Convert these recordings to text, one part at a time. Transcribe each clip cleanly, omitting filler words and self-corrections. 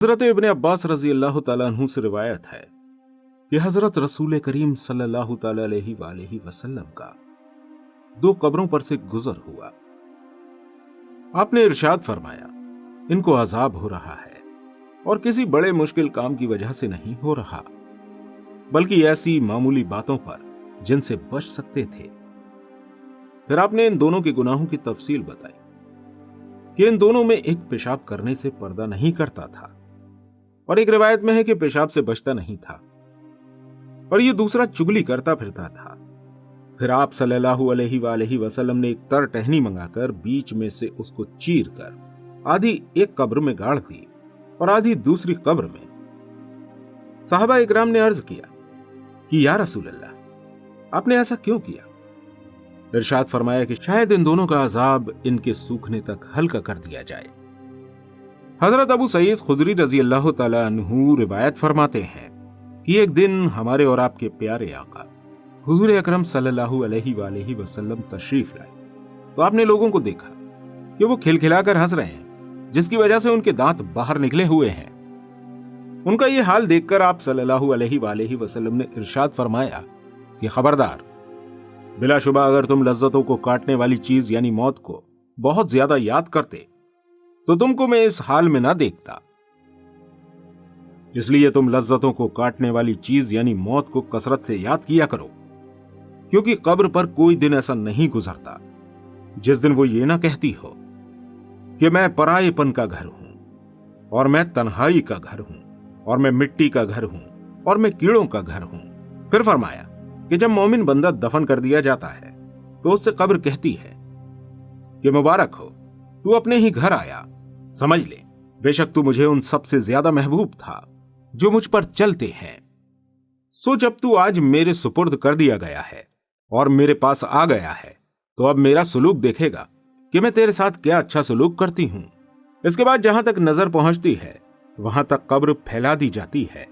हजरत इब्न अब्बास रजी अल्लाह तआला अन्हु से रिवायत है कि हजरत रसूल करीम सल्लल्लाहु तआला अलैहि वसल्लम का 2 कब्रों पर से गुजर हुआ। आपने इरशाद फरमाया, इनको अजाब हो रहा है और किसी बड़े मुश्किल काम की वजह से नहीं हो रहा, बल्कि ऐसी मामूली बातों पर जिनसे बच सकते थे। फिर आपने इन दोनों के गुनाहों की तफसील बताई कि इन दोनों में एक पेशाब करने से पर्दा नहीं करता था और एक रिवायत में है कि पेशाब से बचता नहीं था, और ये दूसरा चुगली करता फिरता था। फिर आप सल्लल्लाहु अलैहि वसल्लम ने एक तर टहनी मंगाकर बीच में से उसको चीर कर आधी एक कब्र में गाड़ दी और आधी दूसरी कब्र में। साहबा इकराम ने अर्ज किया कि या रसूल अल्लाह, आपने ऐसा क्यों किया? इरशाद फरमाया कि शायद इन दोनों का अजाब इनके सूखने तक हल्का कर दिया जाए। हजरत अबू सईद खुदरी रजी अल्लाह तआला अन्हु रिवायत फरमाते हैं कि एक दिन हमारे और आपके प्यारे आका हुजूर अकरम सल्लल्लाहु अलैहि वसल्लम तशरीफ लाए तो आपने लोगों को देखा कि वो खिलखिलाकर हंस रहे हैं, जिसकी वजह से उनके दांत बाहर निकले हुए हैं। उनका ये हाल देखकर आप सल्लल्लाहु अलैहि वसल्लम ने इरशाद फरमाया कि खबरदार, बिलाशुबा अगर तुम लज्जतों को काटने वाली चीज यानी मौत को बहुत ज्यादा याद करते तो तुमको मैं इस हाल में ना देखता। इसलिए तुम लज्जतों को काटने वाली चीज यानी मौत को कसरत से याद किया करो, क्योंकि कब्र पर कोई दिन ऐसा नहीं गुजरता जिस दिन वो ये ना कहती हो कि मैं परायेपन का घर हूं और मैं तन्हाई का घर हूं और मैं मिट्टी का घर हूं और मैं कीड़ों का घर हूं। फिर फरमाया कि जब मोमिन बंदा दफन कर दिया जाता है तो उससे कब्र कहती है कि मुबारक हो, तू अपने ही घर आया। समझ ले, बेशक तू मुझे उन सबसे ज्यादा महबूब था जो मुझ पर चलते हैं। सो जब तू आज मेरे सुपुर्द कर दिया गया है और मेरे पास आ गया है तो अब मेरा सुलूक देखेगा कि मैं तेरे साथ क्या अच्छा सुलूक करती हूं। इसके बाद जहां तक नजर पहुंचती है वहां तक कब्र फैला दी जाती है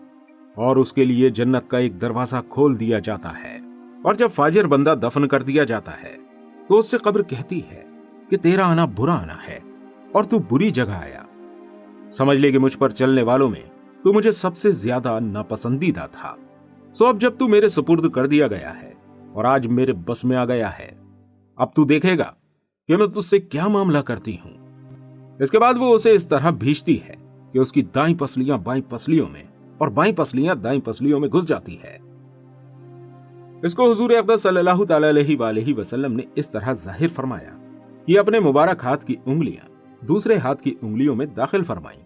और उसके लिए जन्नत का एक दरवाजा खोल दिया जाता है। और जब फाजिर बंदा दफन कर दिया जाता है तो उससे कब्र कहती है कि तेरा आना बुरा आना है और तू बुरी जगह आया। समझ ले कि मुझ पर चलने वालों में तू मुझे सबसे ज्यादा नापसंदीदा था। सो अब जब तू मेरे सुपुर्द कर दिया गया है और आज मेरे बस में आ गया है, अब तू देखेगा कि मैं तुझसे क्या मामला करती हूं। इसके बाद वो उसे इस तरह भींचती है कि उसकी दाईं पसलियां बाईं पसलियों में और बाईं पसलियां दाईं पसलियों में घुस जाती है। इसको हुजूर अक़दस सल्लल्लाहु तआला अलैहि वसल्लम ने इस तरह जाहिर फरमाया कि अपने मुबारक हाथ की उंगलियां दूसरे हाथ की उंगलियों में दाखिल फरमाई